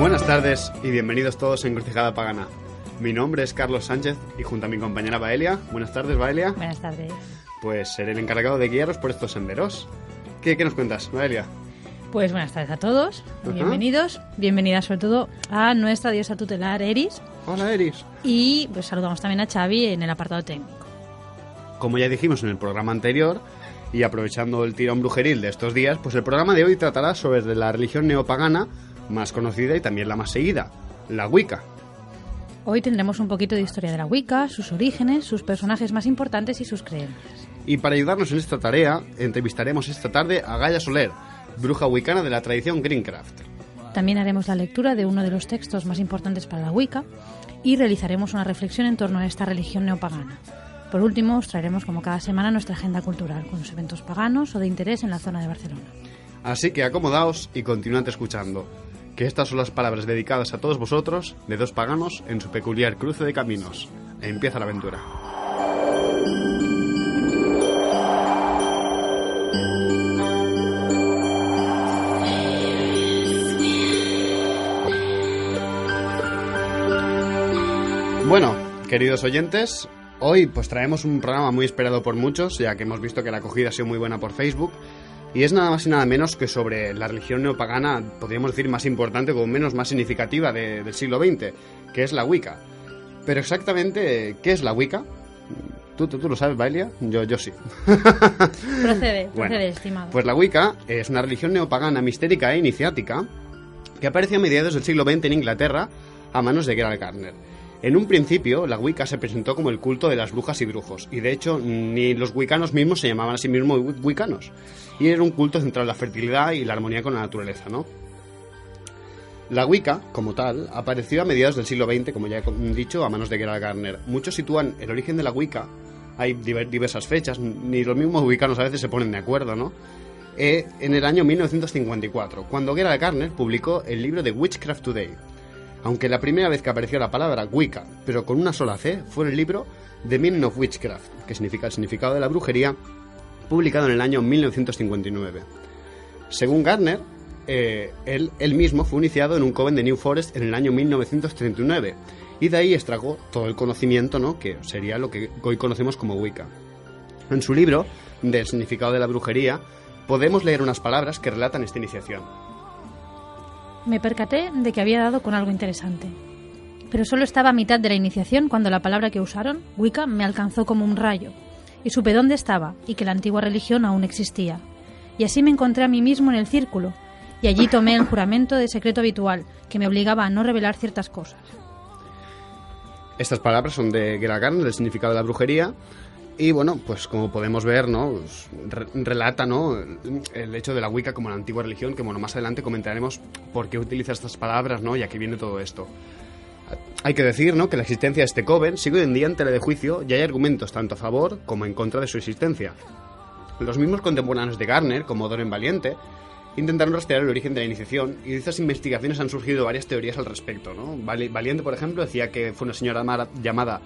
Buenas tardes y bienvenidos todos a Encrucijada Pagana. Mi nombre es Carlos Sánchez y junto a mi compañera Baelia. Buenas tardes, Baelia. Buenas tardes. Pues seré el encargado de guiaros por estos senderos. ¿Qué nos cuentas, Baelia? Pues buenas tardes a todos, bienvenidos, bienvenidas sobre todo a nuestra diosa tutelar Eris. Hola, Eris. Y pues saludamos también a Xavi en el apartado técnico. Como ya dijimos en el programa anterior, y aprovechando el tirón brujeril de estos días, pues el programa de hoy tratará sobre la religión neopagana más conocida y también la más seguida, la Wicca. Hoy tendremos un poquito de historia de la Wicca, sus orígenes, sus personajes más importantes y sus creencias. Y para ayudarnos en esta tarea, entrevistaremos esta tarde a Gaia Soler, bruja wicana de la tradición Greencraft. También haremos la lectura de uno de los textos más importantes para la Wicca y realizaremos una reflexión en torno a esta religión neopagana. Por último, os traeremos como cada semana nuestra agenda cultural con los eventos paganos o de interés en la zona de Barcelona. Así que acomodaos y continuad escuchando, que estas son las palabras dedicadas a todos vosotros de dos paganos en su peculiar cruce de caminos. Empieza la aventura. Bueno, queridos oyentes, hoy pues traemos un programa muy esperado por muchos, ya que hemos visto que la acogida ha sido muy buena por Facebook, y es nada más y nada menos que sobre la religión neopagana, podríamos decir más importante o menos más significativa del siglo XX, que es la Wicca. Pero exactamente, ¿qué es la Wicca? ¿Tú lo sabes, Baelia? Yo sí. Procede, Bueno, estimado. Pues la Wicca es una religión neopagana mistérica e iniciática que apareció a mediados del siglo XX en Inglaterra a manos de Gerald Gardner. En un principio, la Wicca se presentó como el culto de las brujas y brujos, y de hecho ni los wiccanos mismos se llamaban a sí mismos wiccanos, y era un culto centrado en la fertilidad y la armonía con la naturaleza, ¿no? La Wicca, como tal, apareció a mediados del siglo XX, como ya he dicho, a manos de Gerald Gardner. Muchos sitúan el origen de la Wicca, hay diversas fechas, ni los mismos wiccanos a veces se ponen de acuerdo, ¿no? En el año 1954, cuando Gerald Gardner publicó el libro de Witchcraft Today. Aunque la primera vez que apareció la palabra Wicca, pero con una sola C, fue en el libro The Meaning of Witchcraft, que significa el significado de la brujería, publicado en el año 1959. Según Gardner, él mismo fue iniciado en un coven de New Forest en el año 1939, y de ahí extrajo todo el conocimiento, ¿no?, que sería lo que hoy conocemos como Wicca. En su libro, del significado de la brujería, podemos leer unas palabras que relatan esta iniciación. Me percaté de que había dado con algo interesante. Pero solo estaba a mitad de la iniciación cuando la palabra que usaron, Wicca, me alcanzó como un rayo. Y supe dónde estaba y que la antigua religión aún existía. Y así me encontré a mí mismo en el círculo. Y allí tomé el juramento de secreto habitual, que me obligaba a no revelar ciertas cosas. Estas palabras son de Gerald Gardner, del significado de la brujería. Y bueno, pues como podemos ver, ¿no?, relata, ¿no?, el hecho de la Wicca como la antigua religión, que bueno, más adelante comentaremos por qué utiliza estas palabras, ¿no?, y a qué viene todo esto. Hay que decir, ¿no?, que la existencia de este coven sigue hoy en día en tela de juicio y hay argumentos tanto a favor como en contra de su existencia. Los mismos contemporáneos de Gardner, como Doreen Valiente, intentaron rastrear el origen de la iniciación y de estas investigaciones han surgido varias teorías al respecto, ¿no? Valiente, por ejemplo, decía que fue una señora llamada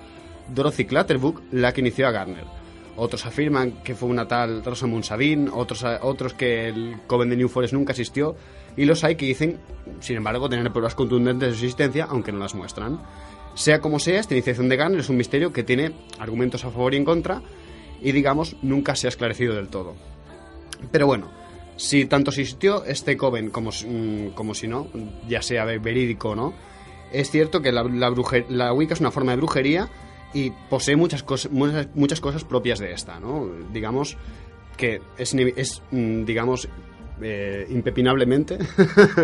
Dorothy Clutterbuck la que inició a Gardner. Otros afirman que fue una tal Rosamund Sabine, otros que el coven de New Forest nunca existió, y los hay que dicen, sin embargo, tener pruebas contundentes de su existencia, aunque no las muestran. Sea como sea, esta iniciación de Gardner es un misterio que tiene argumentos a favor y en contra, y digamos, nunca se ha esclarecido del todo. Pero bueno, si tanto existió este coven como si no, ya sea verídico o no, es cierto que la Wicca es una forma de brujería y posee muchas cosas propias de esta, ¿no? Digamos que impepinablemente,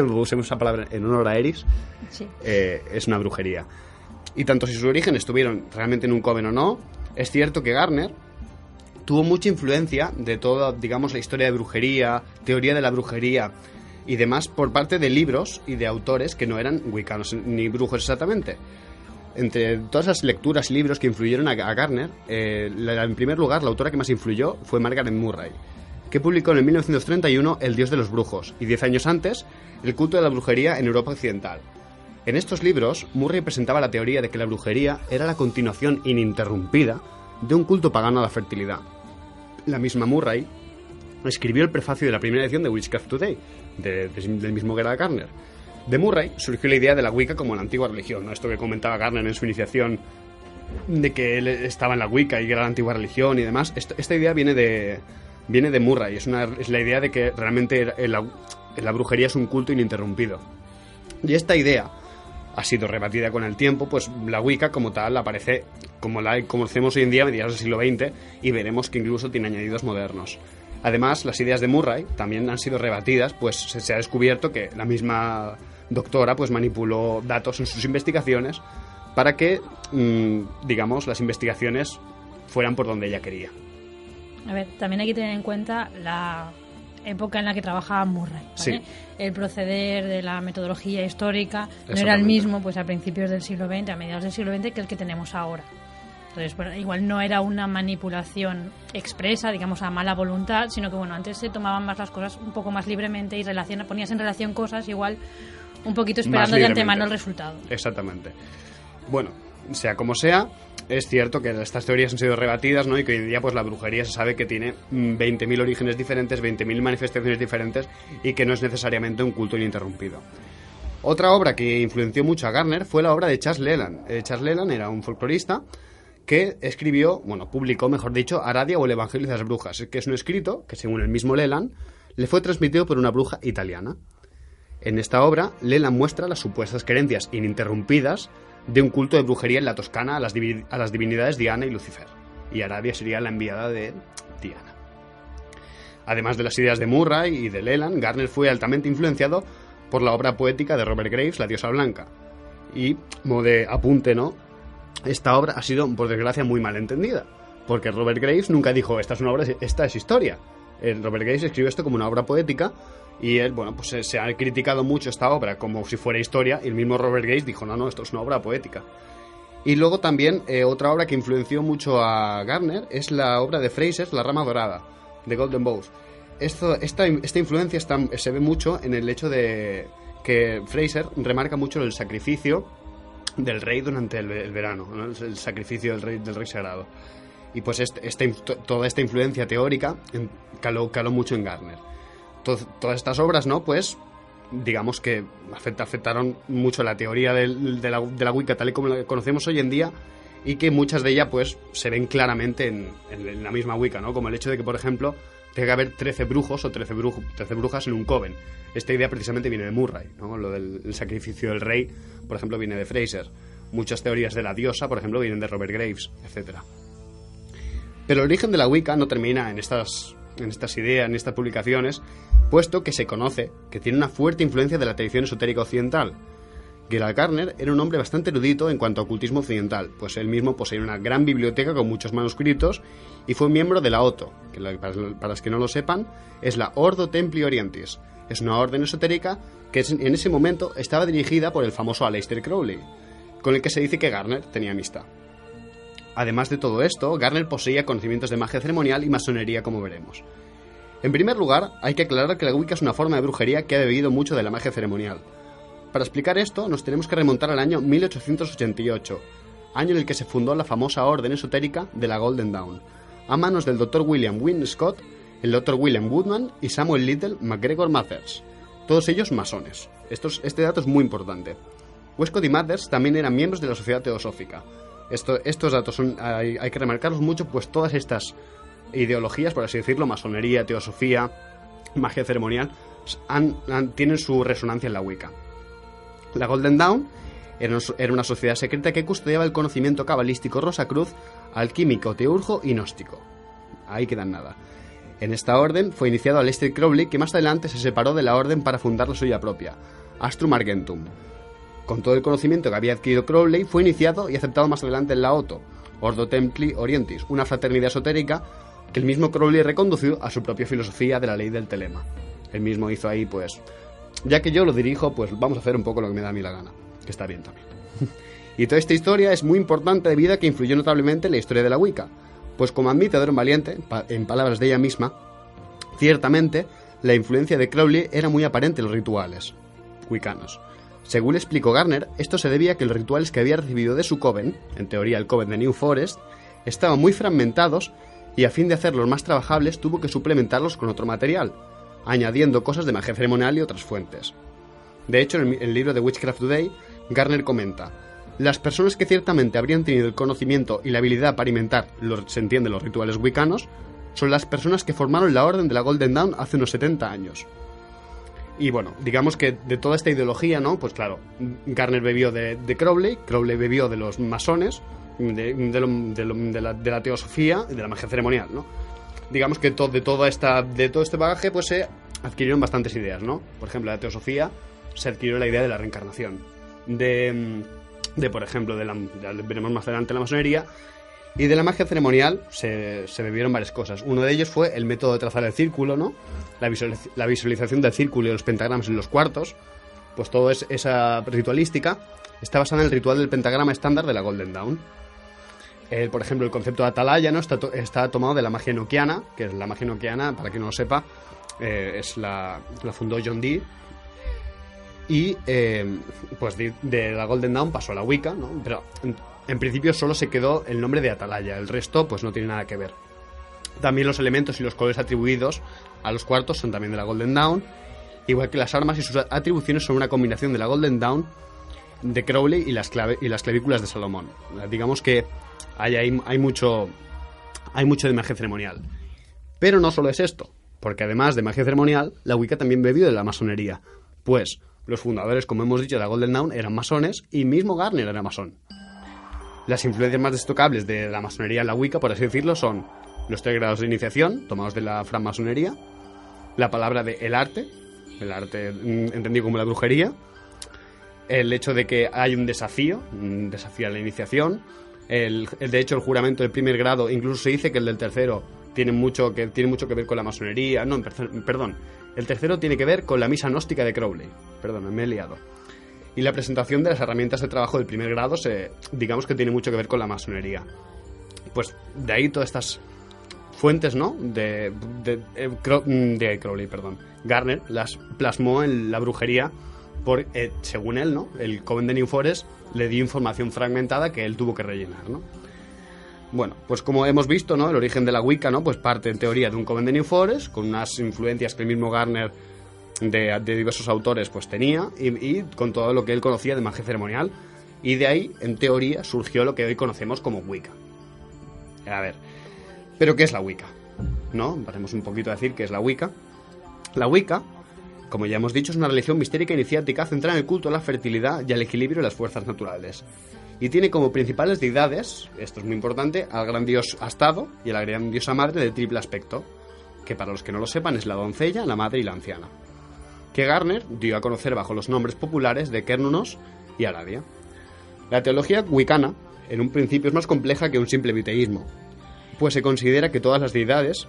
usemos esa palabra en honor a Eris, Sí. Es una brujería. Y tanto si sus orígenes estuvieron realmente en un coven o no, es cierto que Gardner tuvo mucha influencia de toda, digamos, la historia de brujería, teoría de la brujería y demás por parte de libros y de autores que no eran wiccanos ni brujos exactamente. Entre todas las lecturas y libros que influyeron a Gardner, en primer lugar, la autora que más influyó fue Margaret Murray, que publicó en el 1931 El dios de los brujos y 10 años antes El culto de la brujería en Europa occidental. En estos libros, Murray presentaba la teoría de que la brujería era la continuación ininterrumpida de un culto pagano a la fertilidad. La misma Murray escribió el prefacio de la primera edición de Witchcraft Today, del mismo Gerald Gardner. De Murray surgió la idea de la Wicca como la antigua religión, ¿no? Esto que comentaba Gardner en su iniciación, de que él estaba en la Wicca y que era la antigua religión y demás. Esta idea viene de Murray, es la idea de que realmente la brujería es un culto ininterrumpido. Y esta idea ha sido rebatida con el tiempo, pues la Wicca como tal aparece como la conocemos hoy en día a mediados del siglo XX, y veremos que incluso tiene añadidos modernos. Además, las ideas de Murray también han sido rebatidas, pues se ha descubierto que la misma doctora pues manipuló datos en sus investigaciones para que, digamos, las investigaciones fueran por donde ella quería. A ver, también hay que tener en cuenta la época en la que trabajaba Murray, ¿vale? Sí. El proceder de la metodología histórica no era el mismo pues a principios del siglo XX, a mediados del siglo XX, que el que tenemos ahora. Entonces, bueno, igual no era una manipulación expresa, digamos, a mala voluntad, sino que, bueno, antes se tomaban más las cosas un poco más libremente y ponías en relación cosas igual un poquito esperando de antemano el resultado. Exactamente. Bueno, sea como sea, es cierto que estas teorías han sido rebatidas, ¿no? Y que hoy en día pues la brujería se sabe que tiene 20.000 orígenes diferentes, 20.000 manifestaciones diferentes, y que no es necesariamente un culto ininterrumpido. Otra obra que influenció mucho a Gardner fue la obra de Charles Leland. Charles Leland era un folclorista que publicó, mejor dicho, Aradia o el Evangelio de las Brujas, que es un escrito que, según el mismo Leland, le fue transmitido por una bruja italiana. En esta obra, Leland muestra las supuestas creencias ininterrumpidas de un culto de brujería en la Toscana a las divinidades Diana y Lucifer, y Aradia sería la enviada de Diana. Además de las ideas de Murray y de Leland, Gardner fue altamente influenciado por la obra poética de Robert Graves, La diosa blanca. Y, como de apunte, ¿no?, esta obra ha sido, por desgracia, muy mal entendida, porque Robert Graves nunca dijo esta es una obra, esta es historia. Robert Graves escribió esto como una obra poética, y él, pues se ha criticado mucho esta obra como si fuera historia, y el mismo Robert Graves dijo, no, esto es una obra poética. Y luego también, otra obra que influenció mucho a Gardner es la obra de Fraser, La rama dorada, de Golden Bough. Esta influencia se ve mucho en el hecho de que Fraser remarca mucho el sacrificio del rey durante el verano, ¿no? El sacrificio del rey sagrado. Y pues toda esta influencia teórica caló mucho en Gardner. Todas estas obras, ¿no?, pues digamos que afectaron mucho la teoría de la Wicca tal y como la conocemos hoy en día, y que muchas de ellas pues se ven claramente en la misma Wicca, ¿no? Como el hecho de que, por ejemplo, tenga que haber 13 brujos o 13 brujas en un coven. Esta idea precisamente viene de Murray, ¿no? Lo del sacrificio del rey, por ejemplo, viene de Fraser. Muchas teorías de la diosa, por ejemplo, vienen de Robert Graves, etc. Pero el origen de la Wicca no termina en estas ideas, en estas publicaciones, puesto que se conoce que tiene una fuerte influencia de la tradición esotérica occidental. Gerald Gardner era un hombre bastante erudito en cuanto a ocultismo occidental, pues él mismo poseía una gran biblioteca con muchos manuscritos y fue miembro de la OTO, que para los que no lo sepan, es la Ordo Templi Orientis. Es una orden esotérica que en ese momento estaba dirigida por el famoso Aleister Crowley, con el que se dice que Gardner tenía amistad. Además de todo esto, Gardner poseía conocimientos de magia ceremonial y masonería, como veremos. En primer lugar, hay que aclarar que la Wicca es una forma de brujería que ha bebido mucho de la magia ceremonial. Para explicar esto, nos tenemos que remontar al año 1888, año en el que se fundó la famosa orden esotérica de la Golden Dawn, a manos del Dr. William Wynne Scott, el Dr. William Woodman y Samuel Little MacGregor Mathers, todos ellos masones. Este dato es muy importante. Westcott y Mathers también eran miembros de la Sociedad Teosófica. Estos datos hay que remarcarlos mucho, pues todas estas ideologías, por así decirlo, masonería, teosofía, magia ceremonial, tienen su resonancia en la Wicca. La Golden Dawn era una sociedad secreta que custodiaba el conocimiento cabalístico rosacruz, alquímico, teurgo y gnóstico. Ahí quedan nada. En esta orden fue iniciado Aleister Crowley, que más adelante se separó de la orden para fundar la suya propia, Astrum Argentum. Con todo el conocimiento que había adquirido Crowley, fue iniciado y aceptado más adelante en la OTO, Ordo Templi Orientis, una fraternidad esotérica que el mismo Crowley recondució a su propia filosofía de la ley del telema. Él mismo hizo ahí, pues, ya que yo lo dirijo, pues vamos a hacer un poco lo que me da a mí la gana, que está bien también. Y toda esta historia es muy importante debido a que influyó notablemente en la historia de la Wicca, pues como admite Don Valiente, en palabras de ella misma, ciertamente la influencia de Crowley era muy aparente en los rituales wiccanos. Según explicó Gardner, esto se debía a que los rituales que había recibido de su coven, en teoría el coven de New Forest, estaban muy fragmentados y a fin de hacerlos más trabajables tuvo que suplementarlos con otro material, añadiendo cosas de magia ceremonial y otras fuentes. De hecho, en el libro de Witchcraft Today, Garner comenta: las personas que ciertamente habrían tenido el conocimiento y la habilidad para inventar, se entiende, los rituales wiccanos, son las personas que formaron la Orden de la Golden Dawn hace unos 70 años. Y bueno, digamos que de toda esta ideología, ¿no? Pues claro, Garner bebió de Crowley bebió de los masones, de la teosofía y de la magia ceremonial, ¿no? Digamos que de todo este bagaje pues se adquirieron bastantes ideas, ¿no? Por ejemplo, la teosofía se adquirió la idea de la reencarnación. Por ejemplo, ya veremos más adelante, la masonería. Y de la magia ceremonial se bebieron varias cosas. Uno de ellos fue el método de trazar el círculo, ¿no? La visualización del círculo y los pentagramas en los cuartos. Pues toda esa ritualística está basada en el ritual del pentagrama estándar de la Golden Dawn. Por ejemplo, el concepto de atalaya, ¿no? Está tomado de la magia enoquiana, que es la magia enoquiana, para quien no lo sepa, la fundó John Dee. Y pues de la Golden Dawn pasó a la Wicca, ¿no? Pero en principio solo se quedó el nombre de atalaya, el resto pues no tiene nada que ver. También los elementos y los colores atribuidos a los cuartos son también de la Golden Dawn, igual que las armas y sus atribuciones son una combinación de la Golden Dawn, de Crowley y las clavículas de Salomón. Digamos que hay mucho de magia ceremonial. Pero no solo es esto, porque además de magia ceremonial, la Wicca también bebió de la masonería, pues los fundadores, como hemos dicho, de la Golden Dawn eran masones y mismo Garner era masón. Las influencias más destacables de la masonería en la Wicca, por así decirlo, son los 3 grados de iniciación, tomados de la francmasonería, la palabra de el arte entendido como la brujería, el hecho de que hay un desafío a la iniciación, de hecho el juramento del primer grado, incluso se dice que el del tercero tiene mucho que ver con la masonería, el tercero tiene que ver con la misa gnóstica de Crowley, me he liado. Y la presentación de las herramientas de trabajo del primer grado digamos que tiene mucho que ver con la masonería. Pues de ahí todas estas fuentes, ¿no? de Crowley, Garner las plasmó en la brujería según él, ¿no? El Coven de New Forest le dio información fragmentada que él tuvo que rellenar, ¿no? Bueno, pues como hemos visto, ¿no? El origen de la Wicca, ¿no? Pues parte en teoría de un Coven de New Forest, con unas influencias que el mismo Garner de diversos autores pues tenía, y con todo lo que él conocía de magia ceremonial, y de ahí, en teoría, surgió lo que hoy conocemos como Wicca. A ver, ¿pero qué es la Wicca? ¿No? Pasemos un poquito a decir qué es la Wicca. La Wicca, como ya hemos dicho, es una religión mistérica iniciática centrada en el culto a la fertilidad y al equilibrio de las fuerzas naturales. Y tiene como principales deidades, esto es muy importante, al gran dios Astado y a la gran diosa madre de triple aspecto, que para los que no lo sepan es la doncella, la madre y la anciana, que Garner dio a conocer bajo los nombres populares de Cernunnos y Aradia. La teología wicana, en un principio, es más compleja que un simple biteísmo, pues se considera que todas las deidades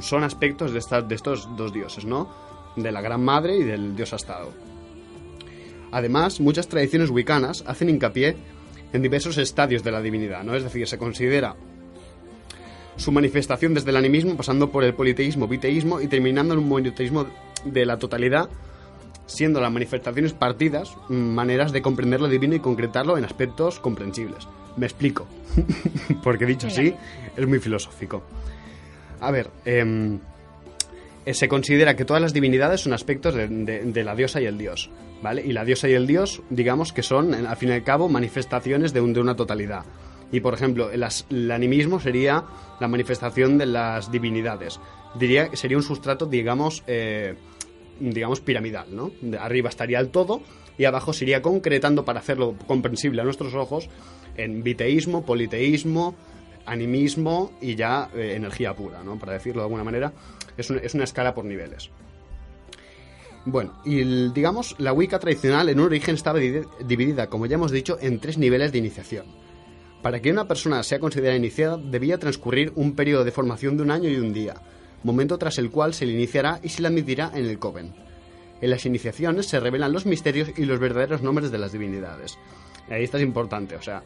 son aspectos de estos dos dioses, ¿no? De la Gran Madre y del dios Astado. Además, muchas tradiciones wicanas hacen hincapié en diversos estadios de la divinidad, ¿no? Es decir, se considera su manifestación desde el animismo, pasando por el politeísmo, biteísmo y terminando en un monoteísmo de la totalidad, siendo las manifestaciones partidas maneras de comprender lo divino y concretarlo en aspectos comprensibles. Me explico, porque dicho así es muy filosófico. A ver, se considera que todas las divinidades son aspectos de la diosa y el dios, ¿vale? Y la diosa y el dios, digamos que son, al fin y al cabo, manifestaciones de una totalidad. Y, por ejemplo, el animismo sería la manifestación de las divinidades. Diría que sería un sustrato, digamos, piramidal, ¿no? De arriba estaría el todo y abajo se iría concretando para hacerlo comprensible a nuestros ojos en biteísmo, politeísmo, animismo y ya energía pura, ¿no? Para decirlo de alguna manera, es una escala por niveles. Bueno, y digamos, la Wicca tradicional en un origen estaba dividida, como ya hemos dicho, en 3 niveles de iniciación. Para que una persona sea considerada iniciada, debía transcurrir un periodo de formación de 1 año y 1 día, momento tras el cual se le iniciará y se le admitirá en el Coven. En las iniciaciones se revelan los misterios y los verdaderos nombres de las divinidades. Ahí esto es importante, o sea,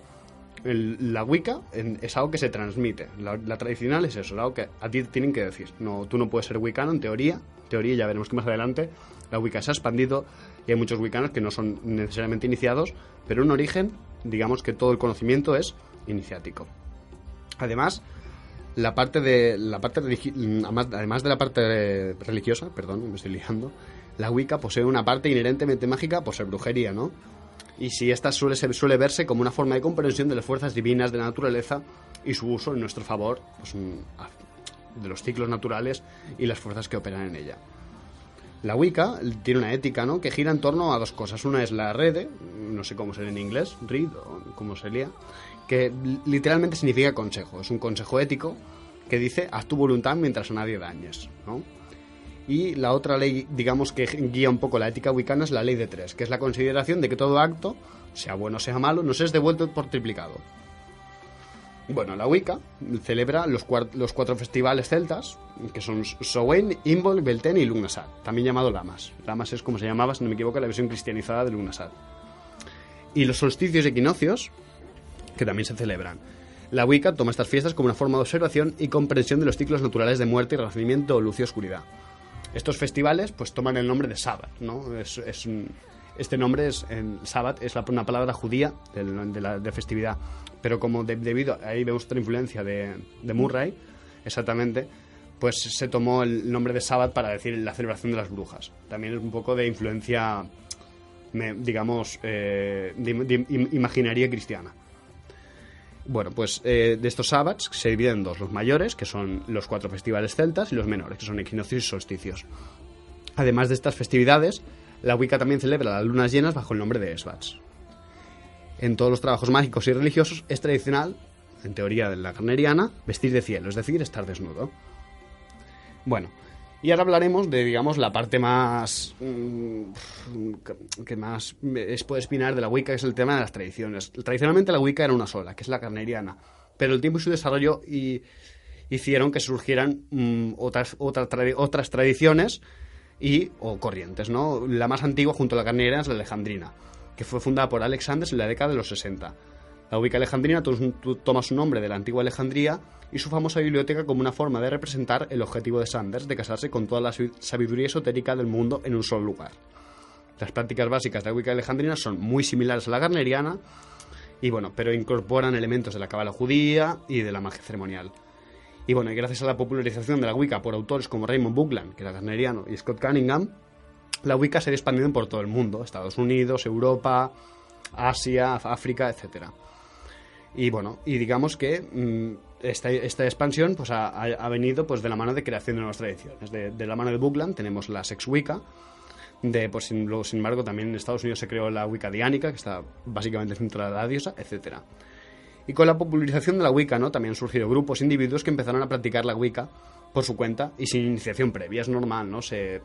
la Wicca es algo que se transmite. La tradicional es eso, es algo que a ti tienen que decir. No, tú no puedes ser wicano, en teoría, ya veremos que más adelante la Wicca se ha expandido y hay muchos wiccanos que no son necesariamente iniciados, pero en origen, digamos que todo el conocimiento es iniciático. Además, además de la parte religiosa, perdón, me estoy liando, La Wicca posee una parte inherentemente mágica por ser brujería, ¿no? Y si esta suele verse como una forma de comprensión de las fuerzas divinas de la naturaleza y su uso en nuestro favor, pues, de los ciclos naturales y las fuerzas que operan en ella. La Wicca tiene una ética, ¿no?, que gira en torno a dos cosas. Una es la rede, no sé cómo sería en inglés, read, o cómo sería, que literalmente significa consejo. Es un consejo ético que dice, haz tu voluntad mientras a nadie dañes, ¿no? Y la otra ley, digamos, que guía un poco la ética wicana es la ley de tres, que es la consideración de que todo acto, sea bueno o sea malo, nos es devuelto por triplicado. Bueno, la Wicca celebra los 4 festivales celtas, que son Samhain, Imbolc, Beltane y Lughnasadh, también llamado Lammas. Lammas es como se llamaba, si no me equivoco, la versión cristianizada de Lughnasadh. Y los solsticios y equinoccios, que también se celebran. La Wicca toma estas fiestas como una forma de observación y comprensión de los ciclos naturales de muerte y renacimiento, luz y oscuridad. Estos festivales pues toman el nombre de Sabbath, ¿no? Este nombre Sabbath es una palabra judía de festividad, pero como debido ahí vemos otra influencia de Murray, exactamente, pues se tomó el nombre de Sabbath para decir la celebración de las brujas. También es un poco de influencia, digamos, de imaginaria cristiana. Bueno, pues de estos sabbats se dividen en dos: los mayores, que son los 4 festivales celtas, y los menores, que son equinoccios y solsticios. Además de estas festividades, la Wicca también celebra las lunas llenas bajo el nombre de Esbats. En todos los trabajos mágicos y religiosos es tradicional, en teoría de la carneriana, vestir de cielo, es decir, estar desnudo. Bueno, y ahora hablaremos de, digamos, la parte más que más puede espinar de la Wicca, que es el tema de las tradiciones. Tradicionalmente la Wicca era una sola, que es la carneriana, pero el tiempo y su desarrollo hicieron que surgieran otras tradiciones o corrientes, ¿no? La más antigua junto a la carneriana es la alejandrina, que fue fundada por Alexander en la década de los 60. La Wicca alejandrina toma su nombre de la antigua Alejandría y su famosa biblioteca como una forma de representar el objetivo de Sanders de casarse con toda la sabiduría esotérica del mundo en un solo lugar. Las prácticas básicas de la Wicca alejandrina son muy similares a la carneriana, y bueno, pero incorporan elementos de la cábala judía y de la magia ceremonial. Y bueno, y gracias a la popularización de la Wicca por autores como Raymond Buckland, que era carneriano, y Scott Cunningham, la Wicca se ha expandido por todo el mundo: Estados Unidos, Europa, Asia, África, etcétera. Y bueno, y digamos que esta expansión pues ha venido pues de la mano de creación de nuevas tradiciones. De la mano de Buckland tenemos la Sex Wicca, pues sin embargo también en Estados Unidos se creó la Wicca diánica, que está básicamente centrada a la diosa, etcétera. Y con la popularización de la Wicca, ¿no?, también han surgido grupos, individuos que empezaron a practicar la Wicca por su cuenta y sin iniciación previa. Es normal, ¿no? Se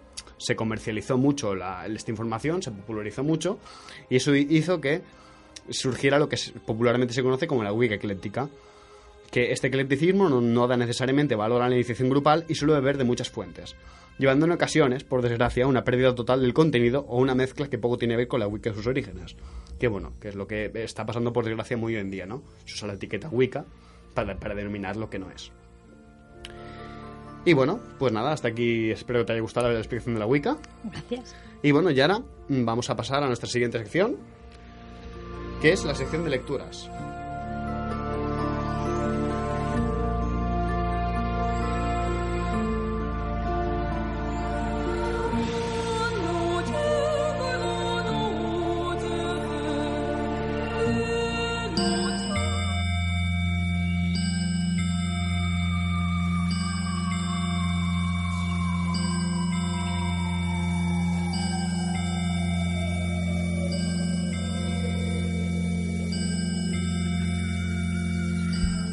comercializó mucho esta información, se popularizó mucho, y eso hizo que surgiera lo que popularmente se conoce como la Wicca ecléctica, que este eclecticismo no da necesariamente valor a la iniciación grupal y suele beber de muchas fuentes, llevando en ocasiones, por desgracia, a una pérdida total del contenido o una mezcla que poco tiene que ver con la Wicca y sus orígenes. Que bueno, que es lo que está pasando por desgracia muy hoy en día, ¿no? Se usa la etiqueta Wicca para denominar lo que no es. Y bueno, pues nada, hasta aquí espero que te haya gustado la explicación de la Wicca. Gracias. Y bueno, y ahora vamos a pasar a nuestra siguiente sección, que es la sección de lecturas.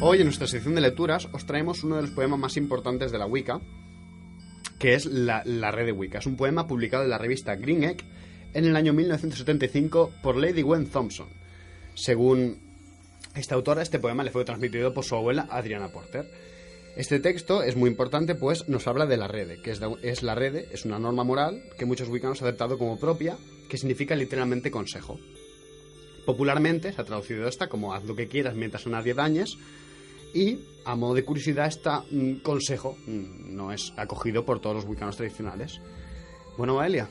Hoy en nuestra sección de lecturas os traemos uno de los poemas más importantes de la Wicca, que es la Red de Wicca. Es un poema publicado en la revista Green Egg en el año 1975 por Lady Gwen Thompson. Según esta autora, este poema le fue transmitido por su abuela Adriana Porter. Este texto es muy importante, pues nos habla de la rede, que es una norma moral que muchos wiccanos han aceptado como propia, que significa literalmente consejo. Popularmente se ha traducido esta como haz lo que quieras mientras a nadie dañes, y a modo de curiosidad, este consejo no es acogido por todos los wiccanos tradicionales. Bueno, Elia,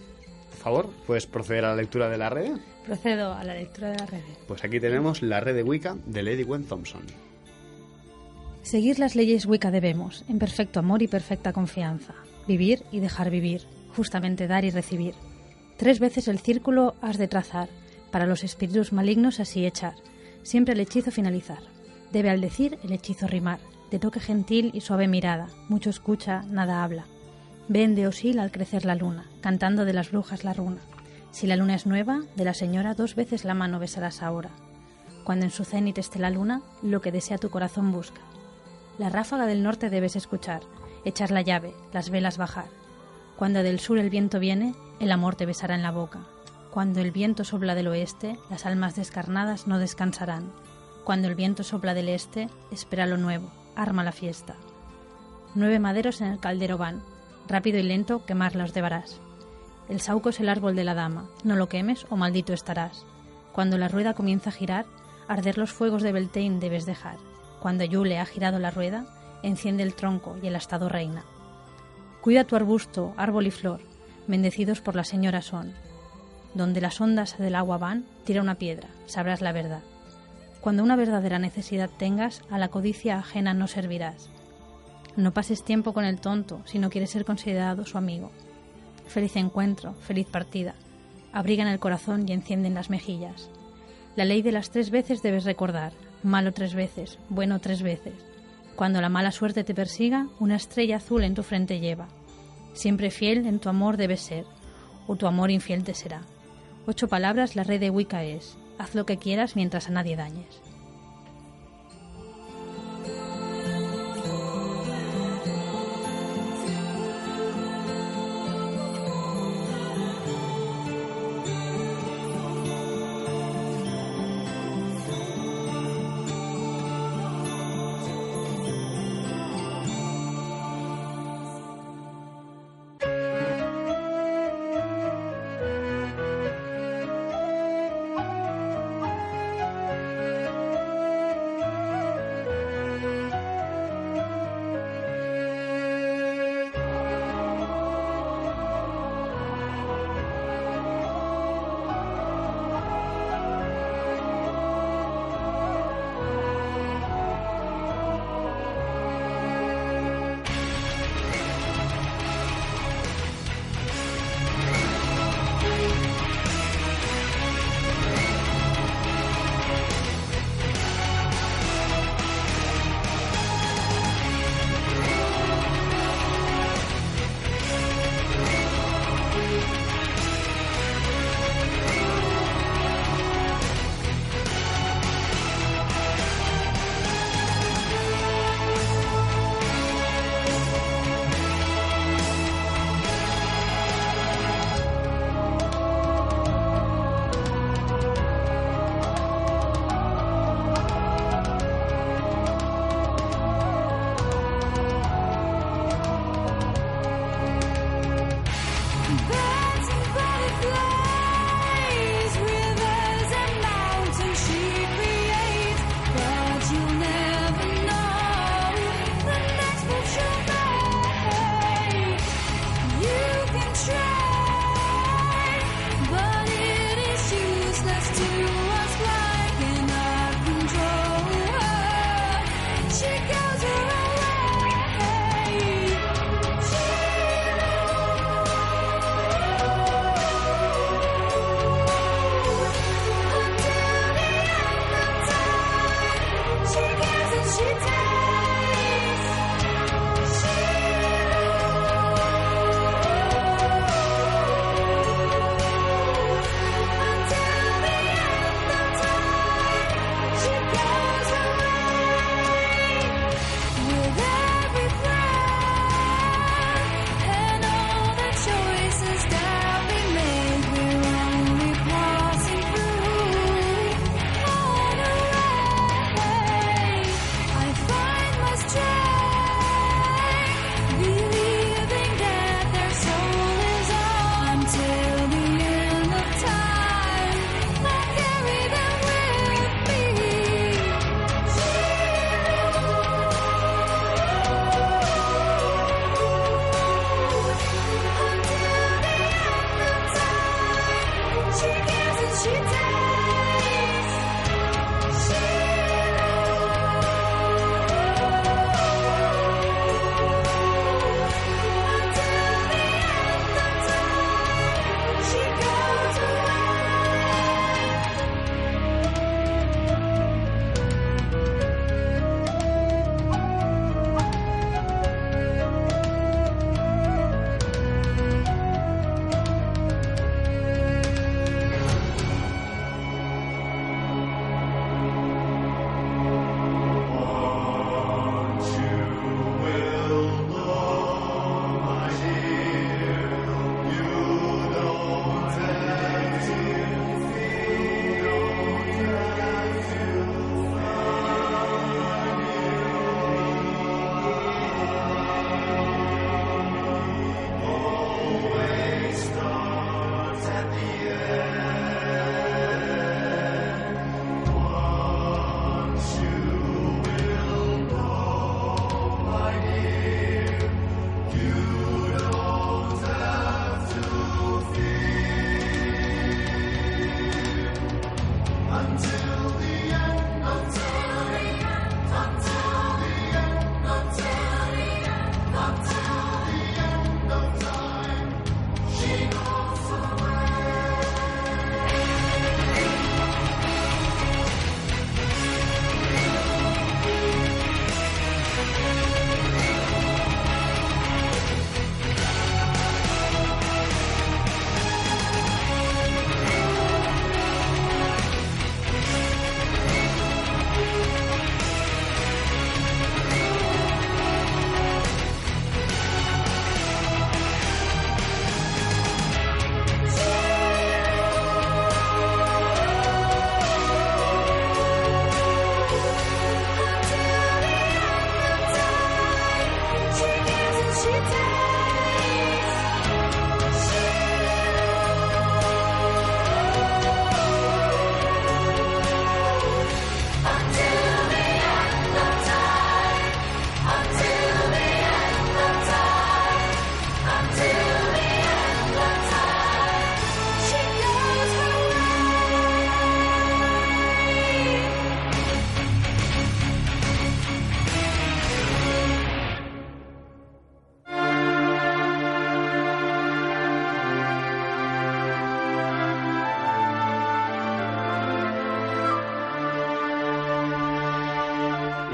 por favor, ¿puedes proceder a la lectura de la red? Procedo a la lectura de la red. Pues aquí tenemos la red de Wicca de Lady Gwen Thompson. Seguir las leyes Wicca debemos, en perfecto amor y perfecta confianza. Vivir y dejar vivir. justamente dar y recibir. 3 veces el círculo has de trazar, para los espíritus malignos así echar, siempre el hechizo finalizar. Debe al decir el hechizo rimar, de toque gentil y suave mirada, mucho escucha, nada habla. Ven de Osil al crecer la luna, cantando de las brujas la runa. Si la luna es nueva, de la señora 2 veces la mano besarás ahora. Cuando en su cenit esté la luna, lo que desea tu corazón busca. La ráfaga del norte debes escuchar, echar la llave, las velas bajar. Cuando del sur el viento viene, el amor te besará en la boca. Cuando el viento sopla del oeste, las almas descarnadas no descansarán. Cuando el viento sopla del este, espera lo nuevo, arma la fiesta. 9 maderos en el caldero van, rápido y lento quemarlos deberás. El sauco es el árbol de la dama, no lo quemes o maldito estarás. Cuando la rueda comienza a girar, arder los fuegos de Beltane debes dejar. Cuando Yule ha girado la rueda, enciende el tronco y el astado reina. Cuida tu arbusto, árbol y flor, bendecidos por la señora son. Donde las ondas del agua van, tira una piedra, sabrás la verdad. Cuando una verdadera necesidad tengas, a la codicia ajena no servirás. No pases tiempo con el tonto si no quieres ser considerado su amigo. Feliz encuentro, feliz partida. Abrigan el corazón y encienden las mejillas. La ley de las 3 veces debes recordar, malo 3 veces, bueno 3 veces. Cuando la mala suerte te persiga, una estrella azul en tu frente lleva. Siempre fiel en tu amor debes ser, o tu amor infiel te será. 8 palabras la red de Wicca es, haz lo que quieras mientras a nadie dañes.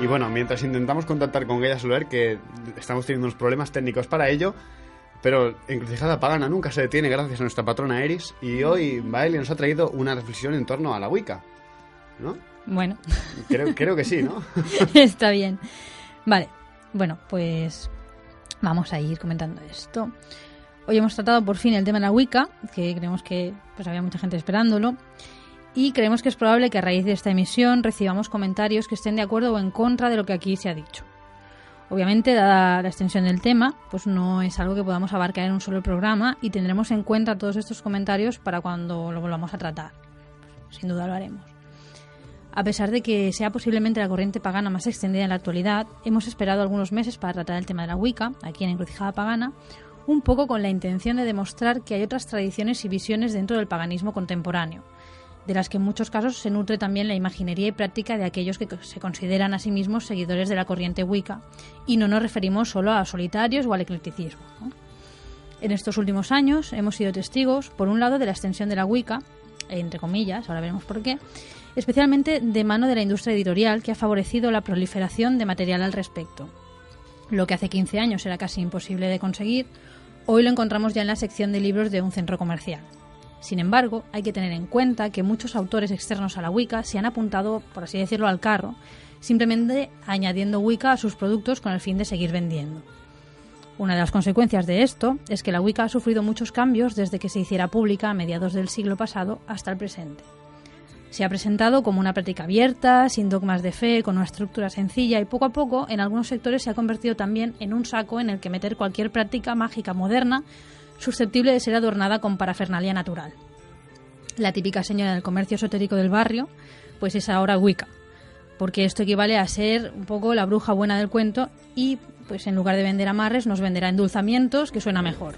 Y bueno, mientras intentamos contactar con Gaia Soler, que estamos teniendo unos problemas técnicos para ello, pero Encrucijada Pagana nunca se detiene gracias a nuestra patrona Eris, y hoy Baeli nos ha traído una reflexión en torno a la Wicca, ¿no? Bueno. Creo que sí, ¿no? Está bien. Vale, bueno, pues vamos a ir comentando esto. Hoy hemos tratado por fin el tema de la Wicca, que creemos que pues había mucha gente esperándolo. Y creemos que es probable que a raíz de esta emisión recibamos comentarios que estén de acuerdo o en contra de lo que aquí se ha dicho. Obviamente, dada la extensión del tema, pues no es algo que podamos abarcar en un solo programa y tendremos en cuenta todos estos comentarios para cuando lo volvamos a tratar. Sin duda lo haremos. A pesar de que sea posiblemente la corriente pagana más extendida en la actualidad, hemos esperado algunos meses para tratar el tema de la Wicca, aquí en Encrucijada Pagana, un poco con la intención de demostrar que hay otras tradiciones y visiones dentro del paganismo contemporáneo, de las que en muchos casos se nutre también la imaginería y práctica de aquellos que se consideran a sí mismos seguidores de la corriente Wicca, y no nos referimos solo a solitarios o al eclecticismo, ¿no? En estos últimos años hemos sido testigos, por un lado, de la extensión de la Wicca, entre comillas, ahora veremos por qué, especialmente de mano de la industria editorial, que ha favorecido la proliferación de material al respecto. Lo que hace 15 años era casi imposible de conseguir, hoy lo encontramos ya en la sección de libros de un centro comercial. Sin embargo, hay que tener en cuenta que muchos autores externos a la Wicca se han apuntado, por así decirlo, al carro, simplemente añadiendo Wicca a sus productos con el fin de seguir vendiendo. Una de las consecuencias de esto es que la Wicca ha sufrido muchos cambios desde que se hiciera pública a mediados del siglo pasado hasta el presente. Se ha presentado como una práctica abierta, sin dogmas de fe, con una estructura sencilla y poco a poco en algunos sectores se ha convertido también en un saco en el que meter cualquier práctica mágica moderna susceptible de ser adornada con parafernalia natural. La típica señora del comercio esotérico del barrio, pues es ahora Wicca, porque esto equivale a ser un poco la bruja buena del cuento y, pues en lugar de vender amarres, nos venderá endulzamientos, que suena mejor.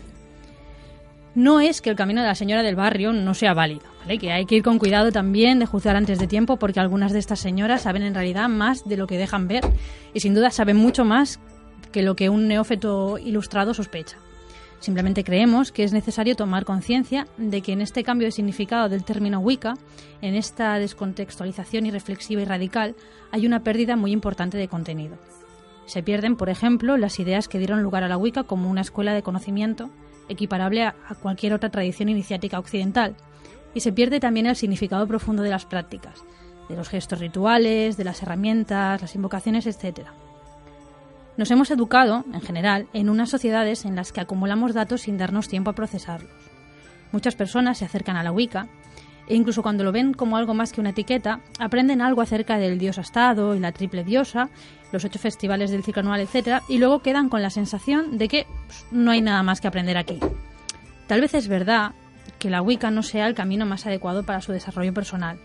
No es que el camino de la señora del barrio no sea válido, ¿vale? Que hay que ir con cuidado también de juzgar antes de tiempo, porque algunas de estas señoras saben en realidad más de lo que dejan ver y sin duda saben mucho más que lo que un neófito ilustrado sospecha. Simplemente creemos que es necesario tomar conciencia de que en este cambio de significado del término Wicca, en esta descontextualización irreflexiva y radical, hay una pérdida muy importante de contenido. Se pierden, por ejemplo, las ideas que dieron lugar a la Wicca como una escuela de conocimiento equiparable a cualquier otra tradición iniciática occidental, y se pierde también el significado profundo de las prácticas, de los gestos rituales, de las herramientas, las invocaciones, etc. Nos hemos educado, en general, en unas sociedades en las que acumulamos datos sin darnos tiempo a procesarlos. Muchas personas se acercan a la Wicca e incluso cuando lo ven como algo más que una etiqueta, aprenden algo acerca del dios astado y la triple diosa, los 8 festivales del ciclo anual, etc. y luego quedan con la sensación de que no hay nada más que aprender aquí. Tal vez es verdad que la Wicca no sea el camino más adecuado para su desarrollo personal,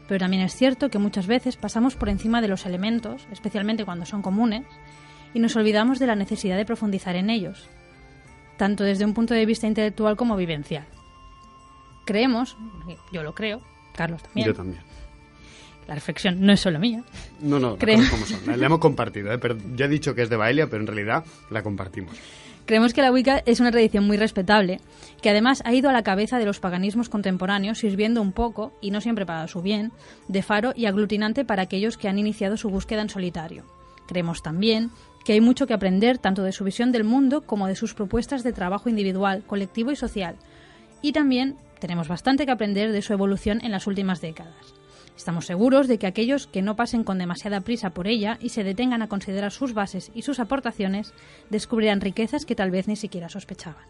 pero también es cierto que muchas veces pasamos por encima de los elementos, especialmente cuando son comunes, y nos olvidamos de la necesidad de profundizar en ellos, tanto desde un punto de vista intelectual como vivencial. Creemos, yo lo creo, Carlos también. Yo también. La reflexión no es solo mía. No, como son. La hemos compartido, pero ya he dicho que es de Baelia, pero en realidad la compartimos. Creemos que la Wicca es una tradición muy respetable, que además ha ido a la cabeza de los paganismos contemporáneos, sirviendo un poco, y no siempre para su bien, de faro y aglutinante para aquellos que han iniciado su búsqueda en solitario. Creemos también que hay mucho que aprender tanto de su visión del mundo como de sus propuestas de trabajo individual, colectivo y social. Y también tenemos bastante que aprender de su evolución en las últimas décadas. Estamos seguros de que aquellos que no pasen con demasiada prisa por ella y se detengan a considerar sus bases y sus aportaciones, descubrirán riquezas que tal vez ni siquiera sospechaban.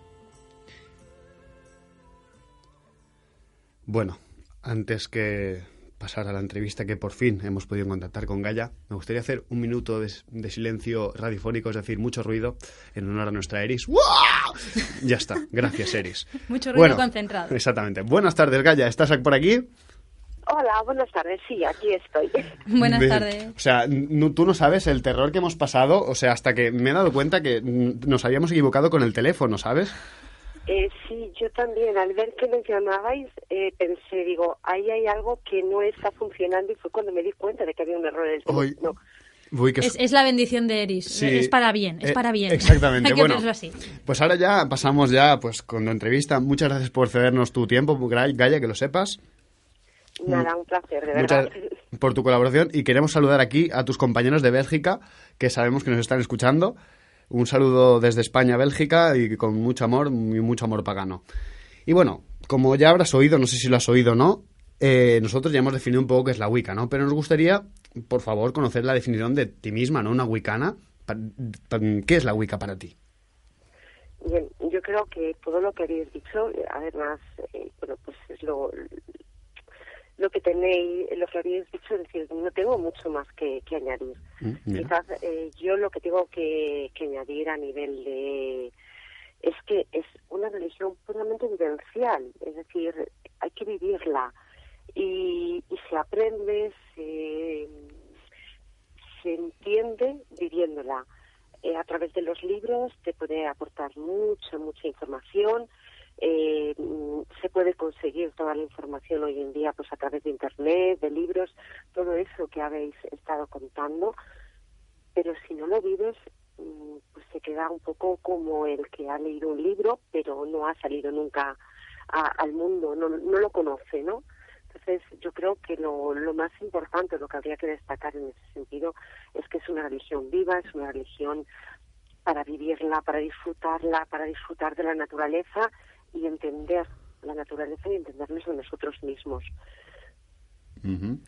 Bueno, antes que pasar a la entrevista que por fin hemos podido contactar con Gaia, me gustaría hacer un minuto de silencio radiofónico, es decir, mucho ruido, en honor a nuestra Eris. ¡Wow! Ya está, gracias Eris. Mucho ruido concentrado. Exactamente. Buenas tardes, Gaia, ¿estás por aquí? Hola, buenas tardes, sí, aquí estoy. Buenas tardes. O sea, tú no sabes el terror que hemos pasado, o sea, hasta que me he dado cuenta que nos habíamos equivocado con el teléfono, ¿sabes? Sí, yo también, al ver que me llamabais, pensé, digo, ahí hay algo que no está funcionando y fue cuando me di cuenta de que había un error en el teléfono. Es la bendición de Eris, sí, es para bien, es para bien. Exactamente. Hay que verlo así. Pues ahora ya pasamos pues con la entrevista. Muchas gracias por cedernos tu tiempo, Gaia, que lo sepas. Nada, un placer, de verdad. Por tu colaboración, y queremos saludar aquí a tus compañeros de Bélgica, que sabemos que nos están escuchando. Un saludo desde España a Bélgica y con mucho amor y mucho amor pagano. Y bueno, como ya habrás oído, no sé si lo has oído o no, nosotros ya hemos definido un poco qué es la Wicca, ¿no? Pero nos gustaría, por favor, conocer la definición de ti misma, ¿no? Una wicana. ¿Qué es la Wicca para ti? Bien, yo creo que todo lo que habéis dicho, además, pues es lo que tenéis, lo que habéis dicho, es decir, no tengo mucho más que añadir. Quizás yo lo que tengo que añadir a nivel de... es que es una religión puramente vivencial, es decir, hay que vivirla y se aprende, se entiende viviéndola. A través de los libros te puede aportar mucha información. Se puede conseguir toda la información hoy en día pues a través de internet, de libros, todo eso que habéis estado contando, pero si no lo vives pues se queda un poco como el que ha leído un libro pero no ha salido nunca al mundo, no lo conoce, ¿no? Entonces yo creo que lo más importante, lo que habría que destacar en ese sentido es que es una religión viva, es una religión para vivirla, para disfrutar de la naturaleza y entender la naturaleza y entendernos a nosotros mismos. Uh-huh.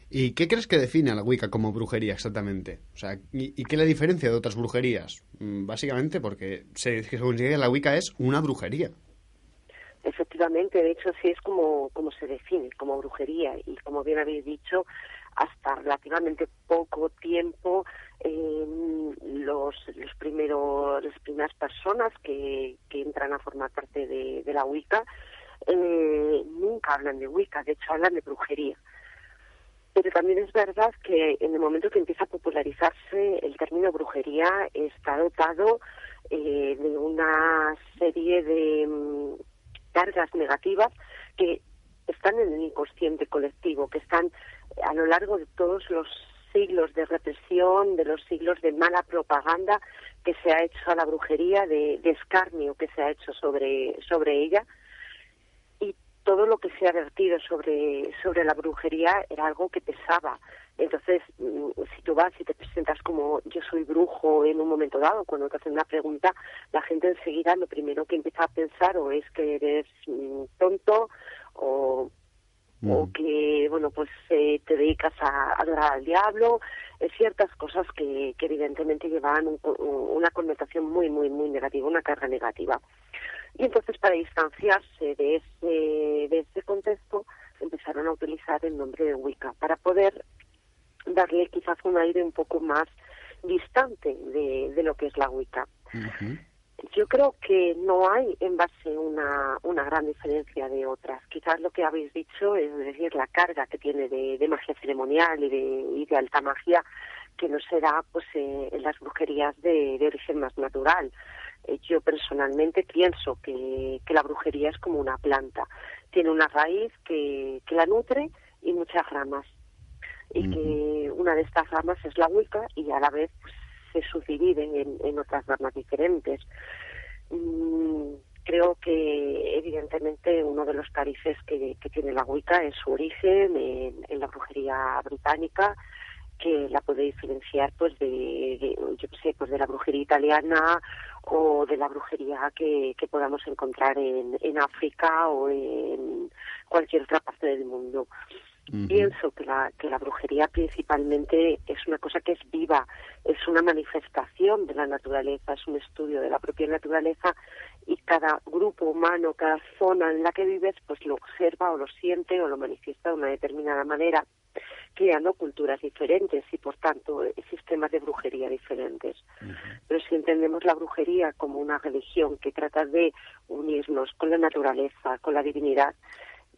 ¿Y qué crees que define a la Wicca como brujería exactamente? O sea, ¿y qué la diferencia de otras brujerías? Básicamente porque se considera que la Wicca es una brujería. Efectivamente, de hecho sí es como se define, como brujería, y como bien habéis dicho, hasta relativamente poco tiempo las primeras personas que entran a formar parte de la Wicca nunca hablan de Wicca, de hecho hablan de brujería. Pero también es verdad que en el momento que empieza a popularizarse el término brujería está dotado de una serie de cargas negativas que están en el inconsciente colectivo, que están a lo largo de todos los siglos de represión, de los siglos de mala propaganda que se ha hecho a la brujería, de escarnio que se ha hecho sobre ella, y todo lo que se ha vertido sobre la brujería era algo que pesaba. Entonces, si tú vas y te presentas como yo soy brujo en un momento dado, cuando te hacen una pregunta, la gente enseguida lo primero que empieza a pensar o es que eres tonto o que, bueno, pues te dedicas a adorar al diablo, ciertas cosas que evidentemente llevaban una connotación muy negativa, una carga negativa. Y entonces, para distanciarse de ese contexto, empezaron a utilizar el nombre de Wicca para poder darle quizás un aire un poco más distante de lo que es la Wicca. Uh-huh. Yo creo que no hay en base una gran diferencia de otras. Quizás lo que habéis dicho, es decir, la carga que tiene de magia ceremonial y de alta magia, que no será pues en las brujerías de origen más natural. Yo personalmente pienso que la brujería es como una planta. Tiene una raíz que la nutre y muchas ramas. y que una de estas ramas es la Wicca y a la vez pues, se subdivide en otras ramas diferentes. Creo que evidentemente uno de los carices que tiene la Wicca es su origen en la brujería británica, que la puede diferenciar pues pues de la brujería italiana o de la brujería que podamos encontrar en África o en cualquier otra parte del mundo. Pienso que la brujería principalmente es una cosa que es viva, es una manifestación de la naturaleza, es un estudio de la propia naturaleza, y cada grupo humano, cada zona en la que vives, pues lo observa o lo siente o lo manifiesta de una determinada manera, creando culturas diferentes y, por tanto, sistemas de brujería diferentes. Pero si entendemos la brujería como una religión que trata de unirnos con la naturaleza, con la divinidad,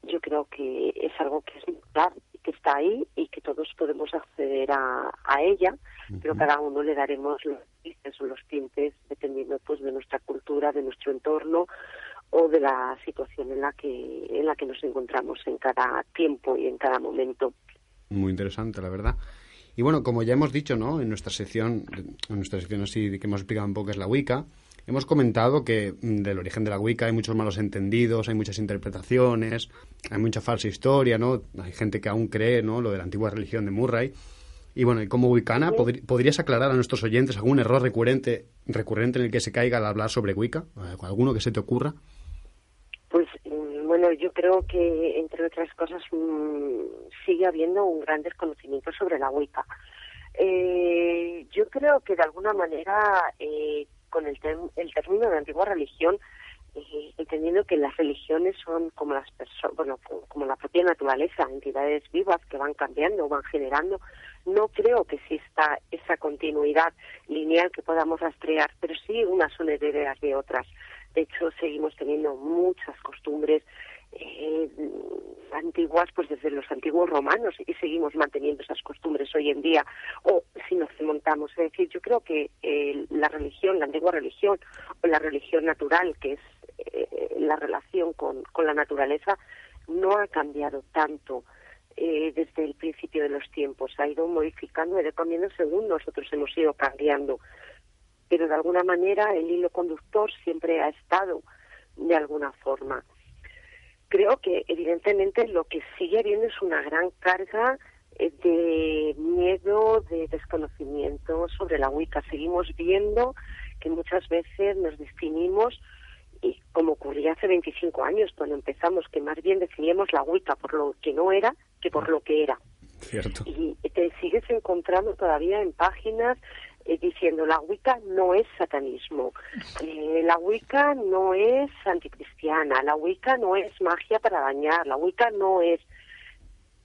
yo creo que es algo que es claro, que está ahí y que todos podemos acceder a ella, pero cada uno le daremos los matices o los tintes dependiendo pues de nuestra cultura, de nuestro entorno o de la situación en la que nos encontramos en cada tiempo y en cada momento. Muy interesante, la verdad. Y bueno, como ya hemos dicho, ¿no? En nuestra sección así que hemos explicado un poco qué es la Wicca, hemos comentado que del origen de la Wicca hay muchos malos entendidos, hay muchas interpretaciones, hay mucha falsa historia, ¿no? Hay gente que aún cree, ¿no? Lo de la antigua religión de Murray. Y bueno, y como wicana, ¿podrías aclarar a nuestros oyentes algún error recurrente en el que se caiga al hablar sobre Wicca? ¿Alguno que se te ocurra? Pues bueno, yo creo que, entre otras cosas, sigue habiendo un gran desconocimiento sobre la Wicca. Yo creo que de alguna manera, con el término de antigua religión, entendiendo que las religiones son como las personas, bueno, como la propia naturaleza, entidades vivas que van cambiando, van generando. No creo que exista esa continuidad lineal que podamos rastrear, pero sí unas son herederas de otras. De hecho, seguimos teniendo muchas costumbres antiguas, pues desde los antiguos romanos, y seguimos manteniendo esas costumbres hoy en día, o si nos remontamos. Es decir, yo creo que la religión, la antigua religión, o la religión natural, que es la relación con la naturaleza, no ha cambiado tanto desde el principio de los tiempos. Ha ido modificando, ha ido cambiando según nosotros hemos ido cambiando. Pero de alguna manera el hilo conductor siempre ha estado de alguna forma. Creo que evidentemente lo que sigue habiendo es una gran carga de miedo, de desconocimiento sobre la Wicca. Seguimos viendo que muchas veces nos definimos, y como ocurría hace 25 años cuando empezamos, que más bien definíamos la Wicca por lo que no era que por lo que era. Cierto. Y te sigues encontrando todavía en páginas diciendo la Wicca no es satanismo, la Wicca no es anticristiana, la Wicca no es magia para dañar, la Wicca no es...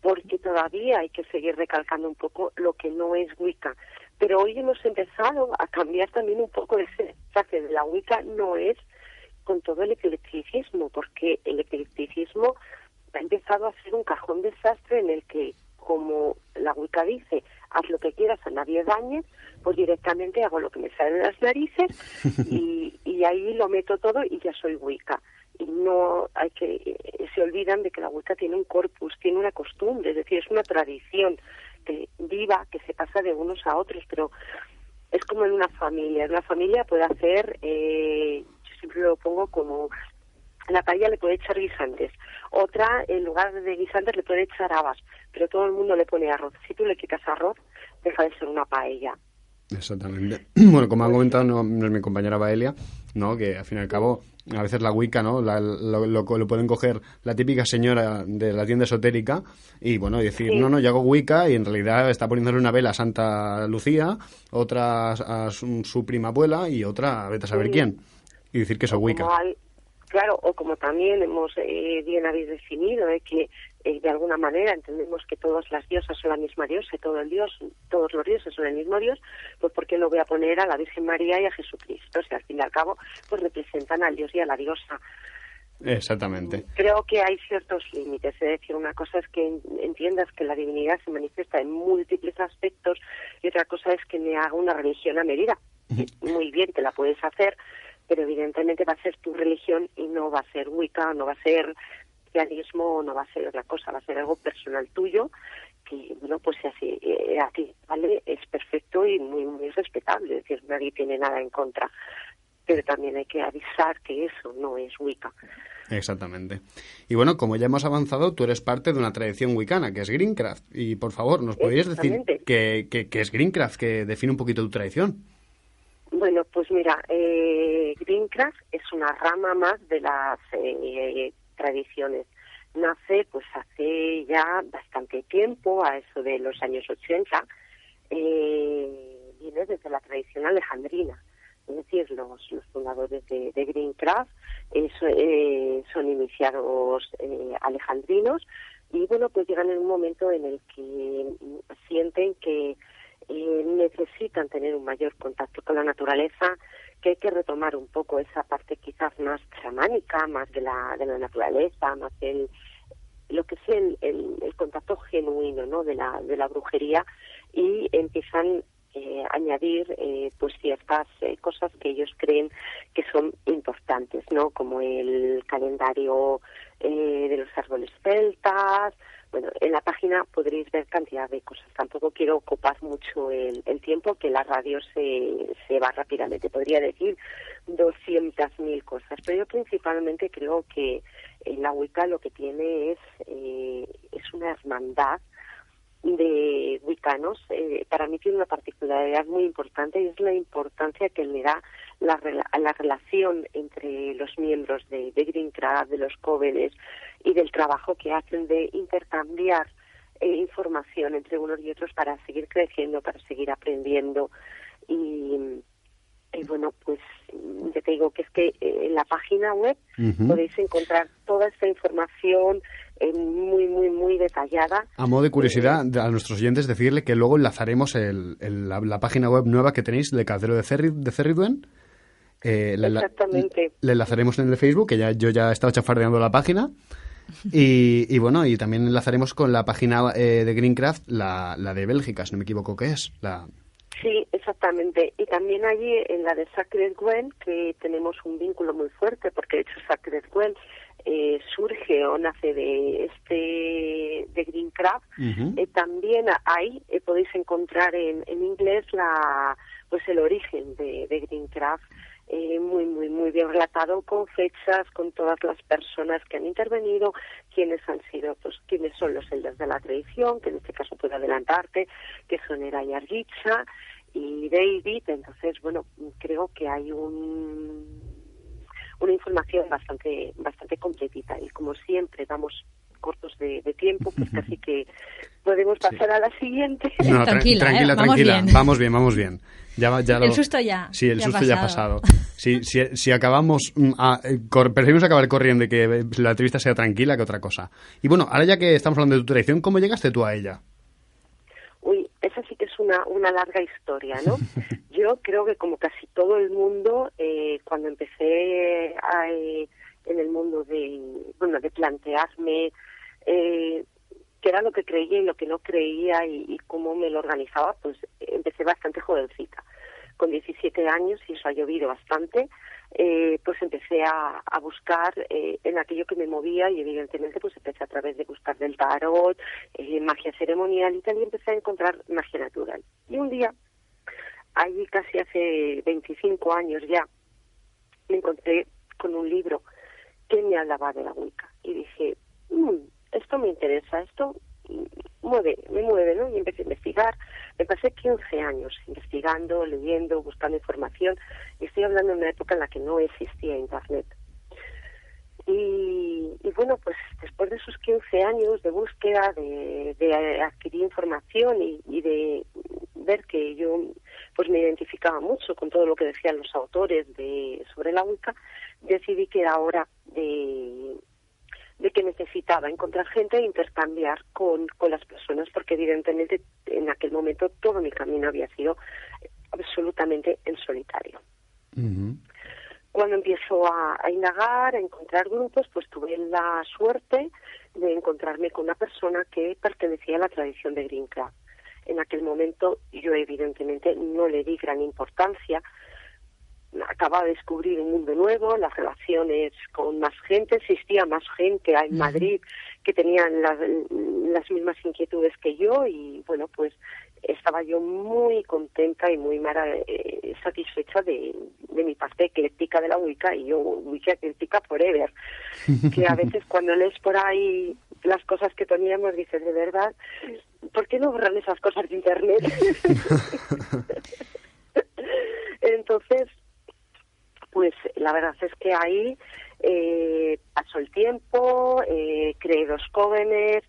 Porque todavía hay que seguir recalcando un poco lo que no es Wicca. Pero hoy hemos empezado a cambiar también un poco ese mensaje de la Wicca no es con todo el eclecticismo, porque el eclecticismo ha empezado a ser un cajón desastre en el que, como la Wicca dice, haz lo que quieras, a nadie dañes, pues directamente hago lo que me sale de las narices y ahí lo meto todo y ya soy Wicca. Y no hay que, se olvidan de que la Wicca tiene un corpus, tiene una costumbre, es decir, es una tradición que viva, que se pasa de unos a otros, pero es como en una familia. En una familia puede hacer, yo siempre lo pongo como... La paella le puede echar guisantes, otra en lugar de guisantes le puede echar habas, pero todo el mundo le pone arroz. Si tú le quitas arroz, deja de ser una paella. Exactamente. Bueno, como ha comentado no es mi compañera Baelia, ¿no? Que al fin y al cabo a veces la Wicca, ¿no? Lo pueden coger la típica señora de la tienda esotérica y bueno, y decir, no, yo hago Wicca, y en realidad está poniéndole una vela a Santa Lucía, otra a su prima abuela y otra a vete a saber quién, y decir que eso es Wicca. Claro, o como también hemos bien habéis definido, que de alguna manera entendemos que todas las diosas son la misma diosa, y todos los dioses son el mismo Dios, pues ¿por qué no voy a poner a la Virgen María y a Jesucristo? O sea, al fin y al cabo, pues representan al Dios y a la diosa. Exactamente. Creo que hay ciertos límites, es decir, una cosa es que entiendas que la divinidad se manifiesta en múltiples aspectos y otra cosa es que me haga una religión a medida. Muy bien, te la puedes hacer, pero evidentemente va a ser tu religión y no va a ser Wicca, no va a ser cristianismo, no va a ser otra cosa, va a ser algo personal tuyo si bueno, pues si así a ti vale, es perfecto y muy muy respetable, es decir, nadie tiene nada en contra, pero también hay que avisar que eso no es Wicca. Exactamente. Y bueno, como ya hemos avanzado, tú eres parte de una tradición wicana, que es Greencraft. Y por favor, ¿nos podrías decir qué es Greencraft, que define un poquito tu tradición? Bueno, pues mira, Greencraft es una rama más de las tradiciones. Nace pues hace ya bastante tiempo, a eso de los años 80, viene desde la tradición alejandrina. Es decir, los fundadores de Greencraft son iniciados alejandrinos y bueno, pues llegan en un momento en el que sienten que necesitan tener un mayor contacto con la naturaleza, que hay que retomar un poco esa parte quizás más chamánica, más de la naturaleza, más lo que es el contacto genuino, ¿no?, de la brujería, y empiezan añadir pues ciertas cosas que ellos creen que son importantes, ¿no?, como el calendario de los árboles celtas. Bueno, en la página podréis ver cantidad de cosas. Tampoco quiero ocupar mucho el tiempo, que la radio se va rápidamente. Podría decir 200.000 cosas, pero yo principalmente creo que la Wicca lo que tiene es una hermandad de wiccanos. Para mí tiene una particularidad muy importante, y es la importancia que le da a la relación entre los miembros de Greencraft, de los jóvenes, y del trabajo que hacen de intercambiar información entre unos y otros para seguir creciendo, para seguir aprendiendo. Y bueno, pues ya te digo que es que en la página web podéis encontrar toda esta información muy, muy, muy detallada. A modo de curiosidad, a nuestros oyentes decirle que luego enlazaremos la página web nueva que tenéis de Caldero de Cerriduen. Exactamente. Le enlazaremos en el Facebook, que yo ya he estado chafardeando la página. Y bueno, y también enlazaremos con la página de Greencraft, la de Bélgica, si no me equivoco, que es la... Sí, exactamente. Y también allí en la de Sacred Well, que tenemos un vínculo muy fuerte, porque de hecho Sacred Well surge o nace de Greencraft. También ahí podéis encontrar en inglés pues el origen de Greencraft, muy, muy, muy bien relatado, con fechas, con todas las personas que han intervenido, quiénes han sido, pues quiénes son los elders de la tradición, que en este caso puedo adelantarte, que son Eraya Argicha y David. Entonces, bueno, creo que hay una información bastante completita, y como siempre vamos cortos de tiempo, pues casi que podemos pasar a la siguiente. No, tranquila. Vamos bien. El susto ya. Sí, el susto ya ha pasado. Si acabamos, preferimos acabar corriendo y que la entrevista sea tranquila que otra cosa. Y bueno, ahora ya que estamos hablando de tu tradición, ¿cómo llegaste tú a ella? Uy, esa sí que es una larga historia, ¿no? Yo creo que como casi todo el mundo, cuando empecé en el mundo de plantearme qué era lo que creía y lo que no creía y cómo me lo organizaba, pues empecé bastante jovencita, con 17 años, y eso ha llovido bastante. Pues empecé a buscar en aquello que me movía, y evidentemente pues empecé a través de buscar del tarot, magia ceremonial y tal, y empecé a encontrar magia natural. Y un día, allí casi hace 25 años ya, me encontré con un libro que me hablaba de la Wicca, y dije, esto me interesa, esto me mueve, ¿no? Y empecé a investigar. Me pasé 15 años investigando, leyendo, buscando información, y estoy hablando de una época en la que no existía Internet. Y bueno, pues después de esos 15 años de búsqueda, de adquirir información y de ver que yo pues me identificaba mucho con todo lo que decían los autores sobre la Wicca, decidí que era hora de que necesitaba encontrar gente e intercambiar con las personas, porque evidentemente en aquel momento todo mi camino había sido absolutamente en solitario. Cuando empiezo a indagar, a encontrar grupos, pues tuve la suerte de encontrarme con una persona que pertenecía a la tradición de Greencraft. En aquel momento yo evidentemente no le di gran importancia. acababa de descubrir un mundo nuevo, las relaciones con más gente, existía más gente en Madrid que tenían las mismas inquietudes que yo, y bueno, pues estaba yo muy contenta y muy satisfecha de mi parte ecléctica de la Wicca, y yo Wicca ecléctica forever, que a veces cuando lees por ahí las cosas que teníamos dices, de verdad, ¿por qué no borran esas cosas de internet? Entonces, pues la verdad es que ahí pasó el tiempo, creé 2 jóvenes,